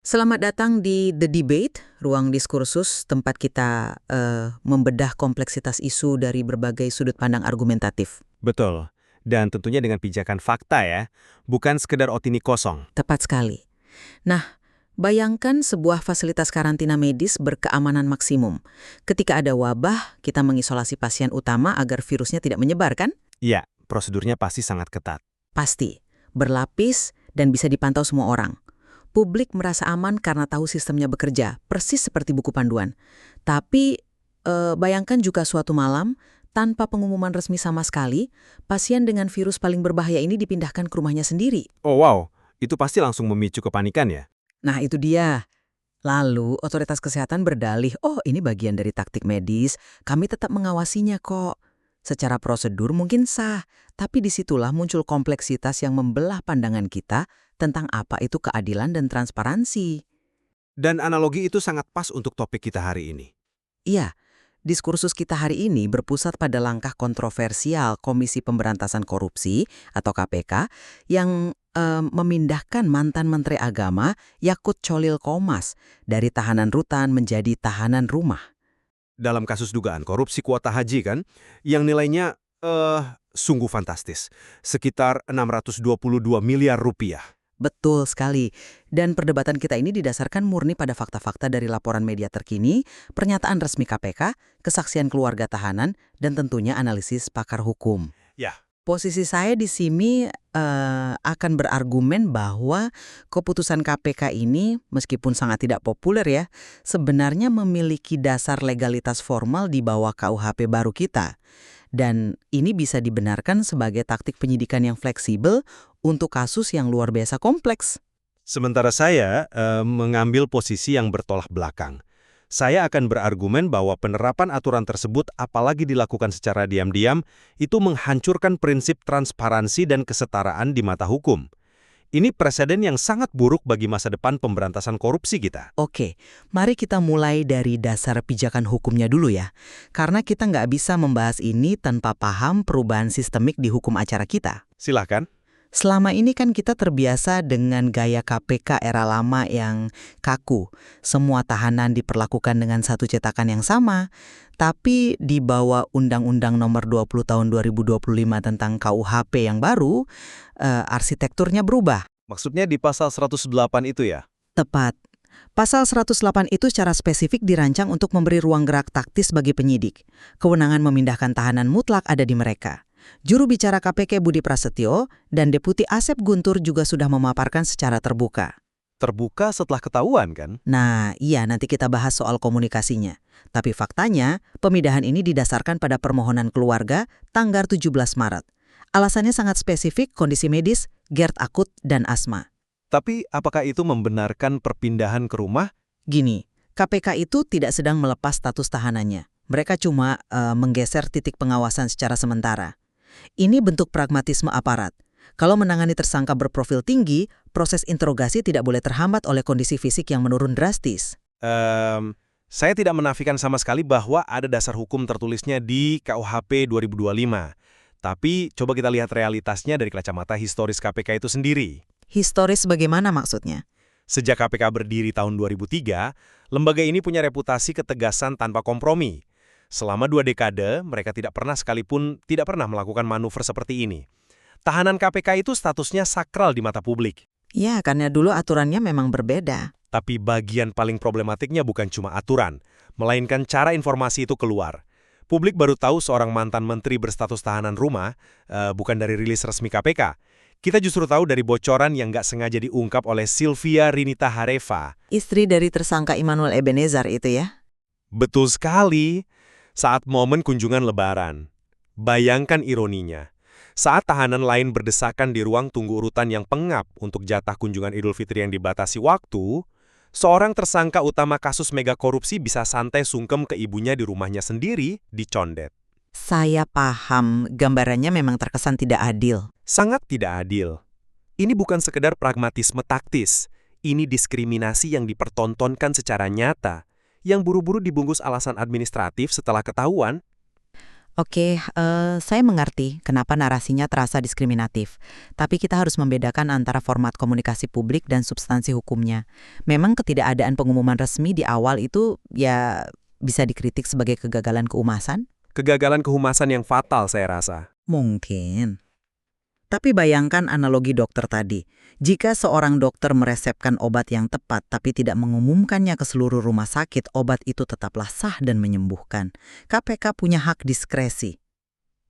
Selamat datang di The Debate, ruang diskursus tempat kita membedah kompleksitas isu dari berbagai sudut pandang argumentatif. Betul. Dan tentunya dengan pijakan fakta ya, bukan sekedar opini kosong. Tepat sekali. Nah, bayangkan sebuah fasilitas karantina medis berkeamanan maksimum. Ketika ada wabah, kita mengisolasi pasien utama agar virusnya tidak menyebar, kan? Iya, prosedurnya pasti sangat ketat. Pasti. Berlapis dan bisa dipantau semua orang. Publik merasa aman karena tahu sistemnya bekerja, persis seperti buku panduan. Tapi, bayangkan juga suatu malam, tanpa pengumuman resmi sama sekali, pasien dengan virus paling berbahaya ini dipindahkan ke rumahnya sendiri. Oh wow, itu pasti langsung memicu kepanikan ya? Nah, itu dia. Lalu, otoritas kesehatan berdalih, oh ini bagian dari taktik medis, kami tetap mengawasinya kok. Secara prosedur mungkin sah, tapi disitulah muncul kompleksitas yang membelah pandangan kita tentang apa itu keadilan dan transparansi. Dan analogi itu sangat pas untuk topik kita hari ini. Iya, diskursus kita hari ini berpusat pada langkah kontroversial Komisi Pemberantasan Korupsi atau KPK yang memindahkan mantan Menteri Agama Yakut Cholil Qomas dari tahanan rutan menjadi tahanan rumah. Dalam kasus dugaan korupsi kuota haji kan, yang nilainya sungguh fantastis. Sekitar 622 miliar rupiah. Betul sekali. Dan perdebatan kita ini didasarkan murni pada fakta-fakta dari laporan media terkini, pernyataan resmi KPK, kesaksian keluarga tahanan, dan tentunya analisis pakar hukum. Ya, Posisi saya di sini akan berargumen bahwa keputusan KPK ini, meskipun sangat tidak populer ya, sebenarnya memiliki dasar legalitas formal di bawah KUHP baru kita. Dan ini bisa dibenarkan sebagai taktik penyidikan yang fleksibel untuk kasus yang luar biasa kompleks. sementara saya mengambil posisi yang bertolak belakang. Saya akan berargumen bahwa penerapan aturan tersebut apalagi dilakukan secara diam-diam itu menghancurkan prinsip transparansi dan kesetaraan di mata hukum. Ini preseden yang sangat buruk bagi masa depan pemberantasan korupsi kita. Oke, mari kita mulai dari dasar pijakan hukumnya dulu ya. Karena kita nggak bisa membahas ini tanpa paham perubahan sistemik di hukum acara kita. Silahkan. Selama ini kan kita terbiasa dengan gaya KPK era lama yang kaku. Semua tahanan diperlakukan dengan satu cetakan yang sama. Tapi di bawah Undang-Undang Nomor 20 Tahun 2025 tentang KUHP yang baru, arsitekturnya berubah. Maksudnya di pasal 108 itu ya? Tepat. Pasal 108 itu secara spesifik dirancang untuk memberi ruang gerak taktis bagi penyidik. Kewenangan memindahkan tahanan mutlak ada di mereka. Juru bicara KPK Budi Prasetyo dan Deputi Asep Guntur juga sudah memaparkan secara terbuka. Terbuka setelah ketahuan kan? Nah, iya nanti kita bahas soal komunikasinya. Tapi faktanya, pemindahan ini didasarkan pada permohonan keluarga tanggal 17 Maret. Alasannya sangat spesifik, kondisi medis, GERD akut, dan asma. Tapi apakah itu membenarkan perpindahan ke rumah? Gini, KPK itu tidak sedang melepas status tahanannya. Mereka cuma menggeser titik pengawasan secara sementara. Ini bentuk pragmatisme aparat. Kalau menangani tersangka berprofil tinggi, proses interogasi tidak boleh terhambat oleh kondisi fisik yang menurun drastis. Saya tidak menafikan sama sekali bahwa ada dasar hukum tertulisnya di KUHP 2025. Tapi coba kita lihat realitasnya dari kacamata historis KPK itu sendiri. Historis bagaimana maksudnya? Sejak KPK berdiri tahun 2003, lembaga ini punya reputasi ketegasan tanpa kompromi. Selama 2 dekade, mereka tidak pernah melakukan manuver seperti ini. Tahanan KPK itu statusnya sakral di mata publik. Ya, karena dulu aturannya memang berbeda. Tapi bagian paling problematiknya bukan cuma aturan, melainkan cara informasi itu keluar. Publik baru tahu seorang mantan menteri berstatus tahanan rumah, bukan dari rilis resmi KPK. Kita justru tahu dari bocoran yang nggak sengaja diungkap oleh Sylvia Rinita Hareva. Istri dari tersangka Immanuel Ebenezer itu ya? Betul sekali. Saat momen kunjungan lebaran. Bayangkan ironinya. Saat tahanan lain berdesakan di ruang tunggu urutan yang pengap untuk jatah kunjungan Idul Fitri yang dibatasi waktu, seorang tersangka utama kasus mega korupsi bisa santai sungkem ke ibunya di rumahnya sendiri, dicondet. Saya paham, gambarannya memang terkesan tidak adil. Sangat tidak adil. Ini bukan sekedar pragmatisme taktis. Ini diskriminasi yang dipertontonkan secara nyata, yang buru-buru dibungkus alasan administratif setelah ketahuan. Oke, saya mengerti kenapa narasinya terasa diskriminatif. Tapi kita harus membedakan antara format komunikasi publik dan substansi hukumnya. Memang ketidakadaan pengumuman resmi di awal itu ya bisa dikritik sebagai kegagalan keumasan? Kegagalan kehumasan yang fatal saya rasa. Mungkin. Tapi bayangkan analogi dokter tadi. Jika seorang dokter meresepkan obat yang tepat tapi tidak mengumumkannya ke seluruh rumah sakit, obat itu tetaplah sah dan menyembuhkan. KPK punya hak diskresi.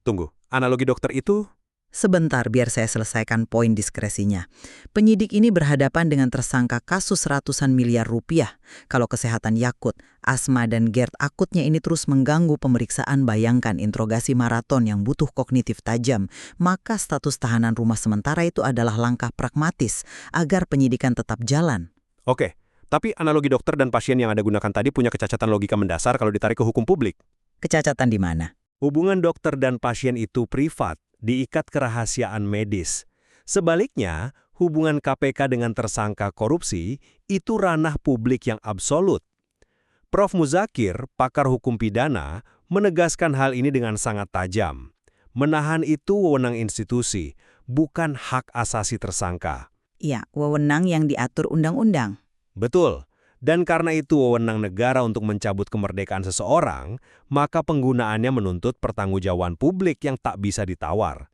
Tunggu, analogi dokter itu? Sebentar biar saya selesaikan poin diskresinya. Penyidik ini berhadapan dengan tersangka kasus ratusan miliar rupiah. Kalau kesehatan Yakut, asma dan GERD akutnya ini terus mengganggu pemeriksaan, bayangkan interogasi maraton yang butuh kognitif tajam. Maka status tahanan rumah sementara itu adalah langkah pragmatis agar penyidikan tetap jalan. Oke, tapi analogi dokter dan pasien yang Anda gunakan tadi punya kecacatan logika mendasar kalau ditarik ke hukum publik. Kecacatan di mana? Hubungan dokter dan pasien itu privat, diikat kerahasiaan medis. Sebaliknya, hubungan KPK dengan tersangka korupsi itu ranah publik yang absolut. Prof. Muzakir, pakar hukum pidana, menegaskan hal ini dengan sangat tajam. Menahan itu wewenang institusi, bukan hak asasi tersangka. Ya, wewenang yang diatur undang-undang. Betul. Dan karena itu wewenang negara untuk mencabut kemerdekaan seseorang, maka penggunaannya menuntut pertanggungjawaban publik yang tak bisa ditawar.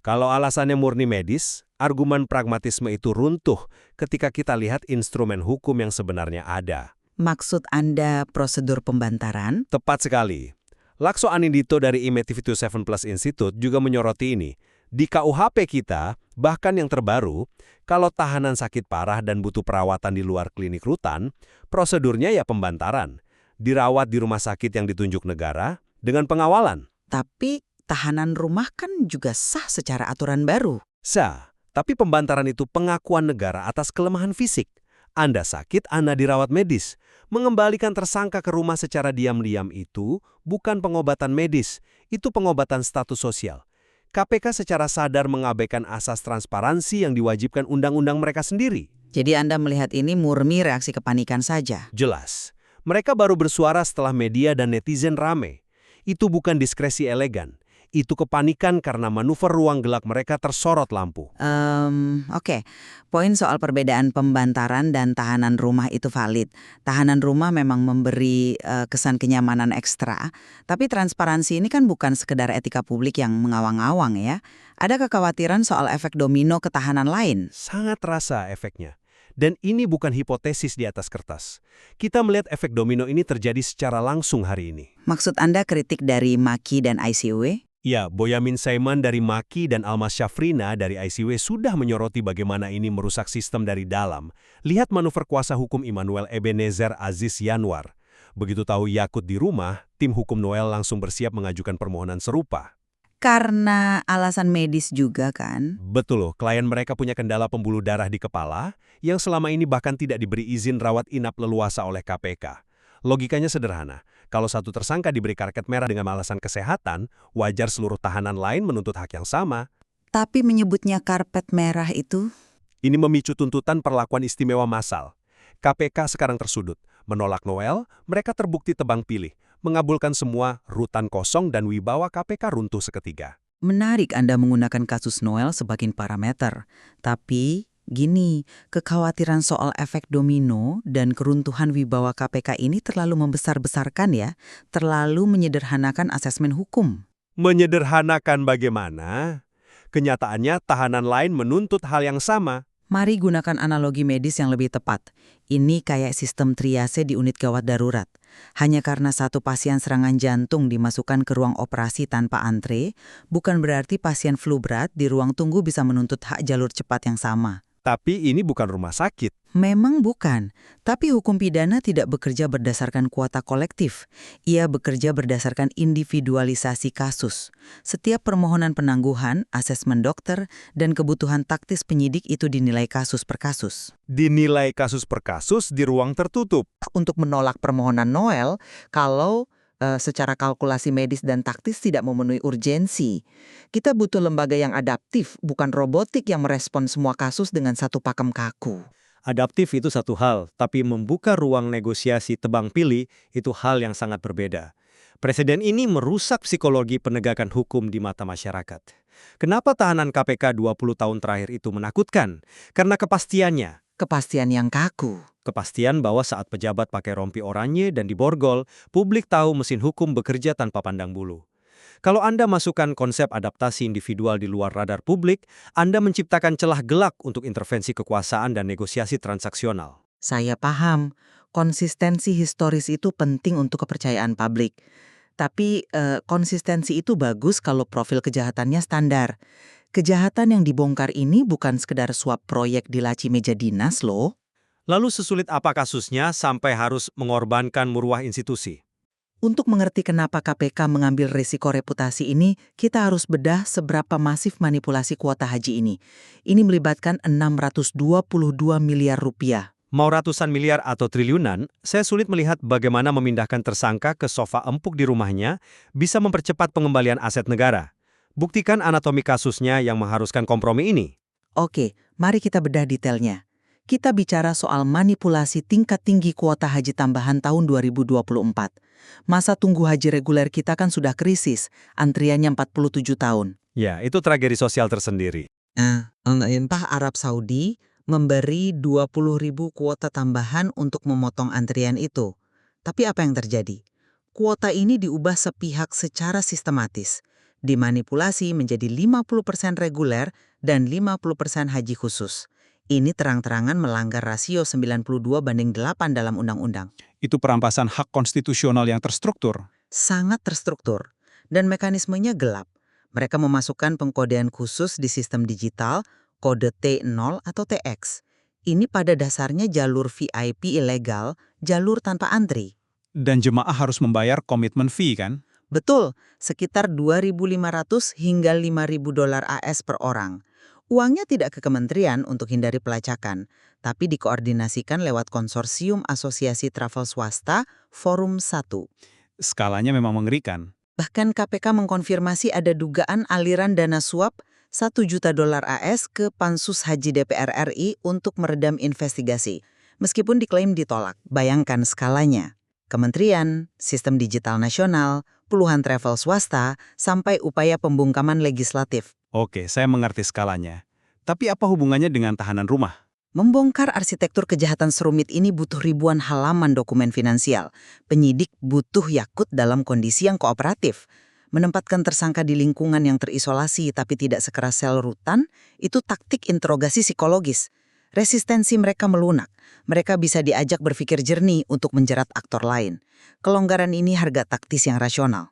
Kalau alasannya murni medis, argumen pragmatisme itu runtuh ketika kita lihat instrumen hukum yang sebenarnya ada. Maksud Anda prosedur pembantaran? Tepat sekali. Lakso Anindito dari Imetivity 7 Plus Institute juga menyoroti ini. Di KUHP kita, bahkan yang terbaru, kalau tahanan sakit parah dan butuh perawatan di luar klinik rutan, prosedurnya ya pembantaran. Dirawat di rumah sakit yang ditunjuk negara dengan pengawalan. Tapi tahanan rumah kan juga sah secara aturan baru. Sah, tapi pembantaran itu pengakuan negara atas kelemahan fisik. Anda sakit, Anda dirawat medis. Mengembalikan tersangka ke rumah secara diam-diam itu bukan pengobatan medis, itu pengobatan status sosial. KPK secara sadar mengabaikan asas transparansi yang diwajibkan undang-undang mereka sendiri. Jadi Anda melihat ini murni reaksi kepanikan saja? Jelas. Mereka baru bersuara setelah media dan netizen rame. Itu bukan diskresi elegan. Itu kepanikan karena manuver ruang gelap mereka tersorot lampu. Oke. Poin soal perbedaan pembantaran dan tahanan rumah itu valid. Tahanan rumah memang memberi kesan kenyamanan ekstra, tapi transparansi ini kan bukan sekedar etika publik yang mengawang-awang ya. Ada kekhawatiran soal efek domino ke tahanan lain. Sangat terasa efeknya. Dan ini bukan hipotesis di atas kertas. Kita melihat efek domino ini terjadi secara langsung hari ini. Maksud Anda kritik dari Maki dan ICW? Ya, Boyamin Saiman dari Maki dan Almas Syafrina dari ICW sudah menyoroti bagaimana ini merusak sistem dari dalam. Lihat manuver kuasa hukum Immanuel Ebenezer Aziz Yanwar. Begitu tahu Yakut di rumah, tim hukum Noel langsung bersiap mengajukan permohonan serupa. Karena alasan medis juga kan? Betul loh, klien mereka punya kendala pembuluh darah di kepala yang selama ini bahkan tidak diberi izin rawat inap leluasa oleh KPK. Logikanya sederhana, kalau satu tersangka diberi karpet merah dengan alasan kesehatan, wajar seluruh tahanan lain menuntut hak yang sama. Tapi menyebutnya karpet merah itu? Ini memicu tuntutan perlakuan istimewa massal. KPK sekarang tersudut. Menolak Noel, mereka terbukti tebang pilih. Mengabulkan semua, rutan kosong dan wibawa KPK runtuh seketika. Menarik Anda menggunakan kasus Noel sebagai parameter. Tapi gini, kekhawatiran soal efek domino dan keruntuhan wibawa KPK ini terlalu membesar-besarkan ya, terlalu menyederhanakan asesmen hukum. Menyederhanakan bagaimana? Kenyataannya tahanan lain menuntut hal yang sama. Mari gunakan analogi medis yang lebih tepat. Ini kayak sistem triase di unit gawat darurat. Hanya karena satu pasien serangan jantung dimasukkan ke ruang operasi tanpa antre, bukan berarti pasien flu berat di ruang tunggu bisa menuntut hak jalur cepat yang sama. Tapi ini bukan rumah sakit. Memang bukan, tapi hukum pidana tidak bekerja berdasarkan kuota kolektif. Ia bekerja berdasarkan individualisasi kasus. Setiap permohonan penangguhan, asesmen dokter, dan kebutuhan taktis penyidik itu dinilai kasus per kasus. Dinilai kasus per kasus di ruang tertutup. Untuk menolak permohonan Noel, kalau secara kalkulasi medis dan taktis tidak memenuhi urgensi. Kita butuh lembaga yang adaptif, bukan robotik yang merespon semua kasus dengan satu pakem kaku. Adaptif itu satu hal, tapi membuka ruang negosiasi tebang pilih itu hal yang sangat berbeda. Presiden ini merusak psikologi penegakan hukum di mata masyarakat. Kenapa tahanan KPK 20 tahun terakhir itu menakutkan? Karena kepastiannya. Kepastian yang kaku. Kepastian bahwa saat pejabat pakai rompi oranye dan diborgol, publik tahu mesin hukum bekerja tanpa pandang bulu. Kalau Anda masukkan konsep adaptasi individual di luar radar publik, Anda menciptakan celah gelap untuk intervensi kekuasaan dan negosiasi transaksional. Saya paham, konsistensi historis itu penting untuk kepercayaan publik. Tapi konsistensi itu bagus kalau profil kejahatannya standar. Kejahatan yang dibongkar ini bukan sekedar suap proyek di laci meja dinas loh. Lalu sesulit apa kasusnya sampai harus mengorbankan marwah institusi? Untuk mengerti kenapa KPK mengambil risiko reputasi ini, kita harus bedah seberapa masif manipulasi kuota haji ini. Ini melibatkan 622 miliar rupiah. Mau ratusan miliar atau triliunan, saya sulit melihat bagaimana memindahkan tersangka ke sofa empuk di rumahnya bisa mempercepat pengembalian aset negara. Buktikan anatomi kasusnya yang mengharuskan kompromi ini. Oke, mari kita bedah detailnya. Kita bicara soal manipulasi tingkat tinggi kuota haji tambahan tahun 2024. Masa tunggu haji reguler kita kan sudah krisis, antriannya 47 tahun. Ya, itu tragedi sosial tersendiri. Pemerintah Arab Saudi memberi 20.000 kuota tambahan untuk memotong antrian itu. Tapi apa yang terjadi? Kuota ini diubah sepihak secara sistematis. Dimanipulasi menjadi 50% reguler dan 50% haji khusus. Ini terang-terangan melanggar rasio 92:8 dalam undang-undang. Itu perampasan hak konstitusional yang terstruktur. Sangat terstruktur. Dan mekanismenya gelap. Mereka memasukkan pengkodean khusus di sistem digital, kode T0 atau TX. Ini pada dasarnya jalur VIP ilegal, jalur tanpa antri. Dan jemaah harus membayar komitmen fee kan? Betul, sekitar 2.500 hingga 5.000 dolar AS per orang. Uangnya tidak ke kementerian untuk hindari pelacakan, tapi dikoordinasikan lewat konsorsium asosiasi travel swasta Forum 1. Skalanya memang mengerikan. Bahkan KPK mengkonfirmasi ada dugaan aliran dana suap 1 juta dolar AS ke Pansus Haji DPR RI untuk meredam investigasi. Meskipun diklaim ditolak, bayangkan skalanya. Kementerian, sistem digital nasional, puluhan travel swasta, sampai upaya pembungkaman legislatif. Oke, saya mengerti skalanya. Tapi apa hubungannya dengan tahanan rumah? Membongkar arsitektur kejahatan serumit ini butuh ribuan halaman dokumen finansial. Penyidik butuh yakut dalam kondisi yang kooperatif. Menempatkan tersangka di lingkungan yang terisolasi tapi tidak sekeras sel rutan, itu taktik interogasi psikologis. Resistensi mereka melunak. Mereka bisa diajak berpikir jernih untuk menjerat aktor lain. Kelonggaran ini harga taktis yang rasional.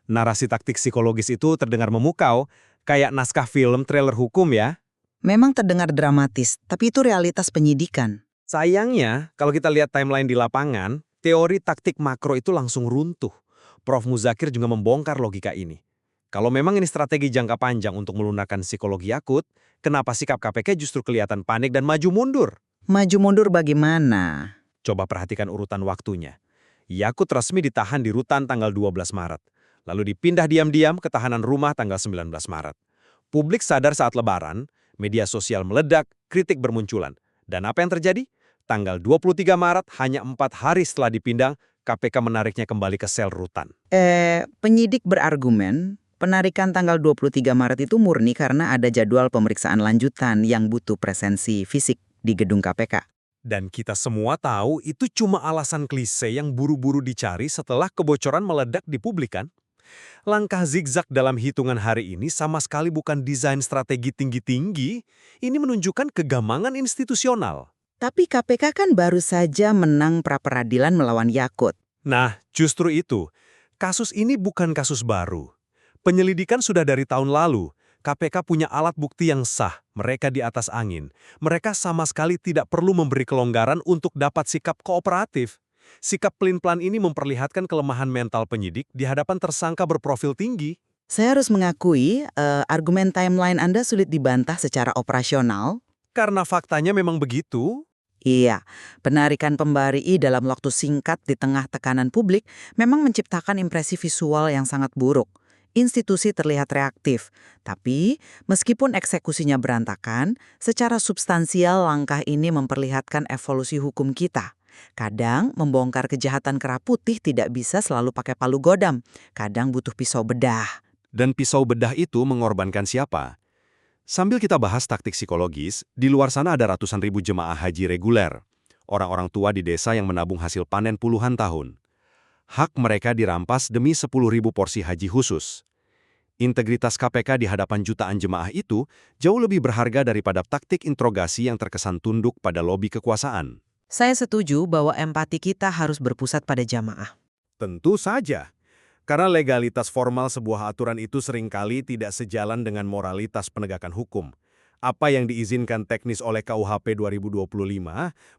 Narasi taktik psikologis itu terdengar memukau, kayak naskah film trailer hukum ya. Memang terdengar dramatis, tapi itu realitas penyidikan. Sayangnya, kalau kita lihat timeline di lapangan, teori taktik makro itu langsung runtuh. Prof. Muzakir juga membongkar logika ini. Kalau memang ini strategi jangka panjang untuk melunakkan psikologi akut, kenapa sikap KPK justru kelihatan panik dan maju mundur? Maju mundur bagaimana? Coba perhatikan urutan waktunya. Yakut resmi ditahan di rutan tanggal 12 Maret. Lalu dipindah diam-diam ke tahanan rumah tanggal 19 Maret. Publik sadar saat Lebaran, media sosial meledak, kritik bermunculan. Dan apa yang terjadi? Tanggal 23 Maret, hanya 4 hari setelah dipindah, KPK menariknya kembali ke sel rutan. Penyidik berargumen, penarikan tanggal 23 Maret itu murni karena ada jadwal pemeriksaan lanjutan yang butuh presensi fisik di gedung KPK. Dan kita semua tahu itu cuma alasan klise yang buru-buru dicari setelah kebocoran meledak di publik kan? Langkah zigzag dalam hitungan hari ini sama sekali bukan desain strategi tinggi-tinggi, ini menunjukkan kegamangan institusional. Tapi KPK kan baru saja menang pra-peradilan melawan Yakut. Nah, justru itu. Kasus ini bukan kasus baru. Penyelidikan sudah dari tahun lalu. KPK punya alat bukti yang sah, mereka di atas angin. Mereka sama sekali tidak perlu memberi kelonggaran untuk dapat sikap kooperatif. Sikap pelin-pelan ini memperlihatkan kelemahan mental penyidik di hadapan tersangka berprofil tinggi. Saya harus mengakui, argumen timeline Anda sulit dibantah secara operasional. Karena faktanya memang begitu. Iya, penarikan pembari dalam waktu singkat di tengah tekanan publik memang menciptakan impresi visual yang sangat buruk. Institusi terlihat reaktif, tapi meskipun eksekusinya berantakan, secara substansial langkah ini memperlihatkan evolusi hukum kita. Kadang membongkar kejahatan kera putih tidak bisa selalu pakai palu godam. Kadang butuh pisau bedah. Dan pisau bedah itu mengorbankan siapa? Sambil kita bahas taktik psikologis, di luar sana ada ratusan ribu jemaah haji reguler. Orang-orang tua di desa yang menabung hasil panen puluhan tahun. Hak mereka dirampas demi 10.000 porsi haji khusus. Integritas KPK di hadapan jutaan jemaah itu jauh lebih berharga daripada taktik interogasi yang terkesan tunduk pada lobi kekuasaan. Saya setuju bahwa empati kita harus berpusat pada jamaah. Tentu saja. Karena legalitas formal sebuah aturan itu seringkali tidak sejalan dengan moralitas penegakan hukum. Apa yang diizinkan teknis oleh KUHP 2025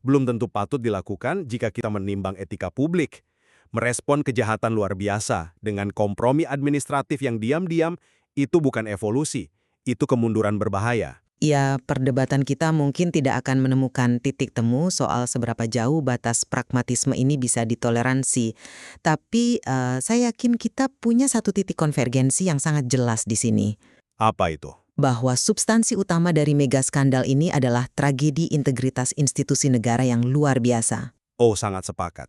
belum tentu patut dilakukan jika kita menimbang etika publik. Merespon kejahatan luar biasa dengan kompromi administratif yang diam-diam itu bukan evolusi, itu kemunduran berbahaya. Ya, perdebatan kita mungkin tidak akan menemukan titik temu soal seberapa jauh batas pragmatisme ini bisa ditoleransi. Tapi saya yakin kita punya satu titik konvergensi yang sangat jelas di sini. Apa itu? Bahwa substansi utama dari mega skandal ini adalah tragedi integritas institusi negara yang luar biasa. Oh, sangat sepakat.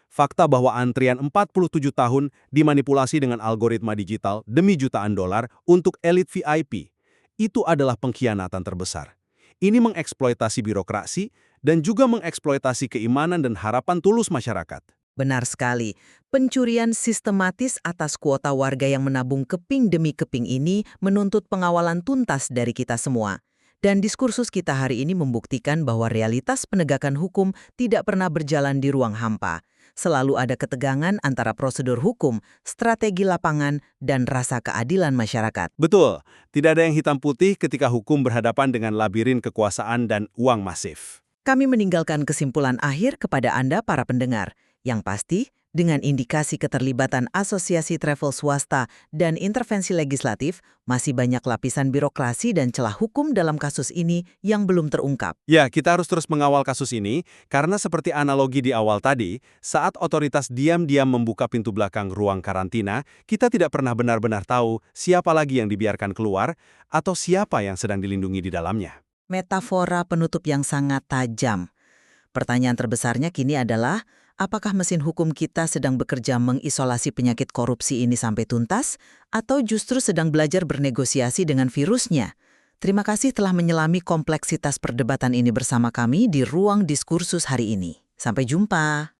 Fakta bahwa antrian 47 tahun dimanipulasi dengan algoritma digital demi jutaan dolar untuk elit VIP. Itu adalah pengkhianatan terbesar. Ini mengeksploitasi birokrasi dan juga mengeksploitasi keimanan dan harapan tulus masyarakat. Benar sekali. Pencurian sistematis atas kuota warga yang menabung keping demi keping ini menuntut pengawalan tuntas dari kita semua. Dan diskursus kita hari ini membuktikan bahwa realitas penegakan hukum tidak pernah berjalan di ruang hampa. Selalu ada ketegangan antara prosedur hukum, strategi lapangan, dan rasa keadilan masyarakat. Betul, tidak ada yang hitam putih ketika hukum berhadapan dengan labirin kekuasaan dan uang masif. Kami meninggalkan kesimpulan akhir kepada Anda para pendengar. Yang pasti, dengan indikasi keterlibatan asosiasi travel swasta dan intervensi legislatif, masih banyak lapisan birokrasi dan celah hukum dalam kasus ini yang belum terungkap. Ya, kita harus terus mengawal kasus ini, karena seperti analogi di awal tadi, saat otoritas diam-diam membuka pintu belakang ruang karantina, kita tidak pernah benar-benar tahu siapa lagi yang dibiarkan keluar atau siapa yang sedang dilindungi di dalamnya. Metafora penutup yang sangat tajam. Pertanyaan terbesarnya kini adalah, apakah mesin hukum kita sedang bekerja mengisolasi penyakit korupsi ini sampai tuntas, atau justru sedang belajar bernegosiasi dengan virusnya? Terima kasih telah menyelami kompleksitas perdebatan ini bersama kami di Ruang Diskursus hari ini. Sampai jumpa.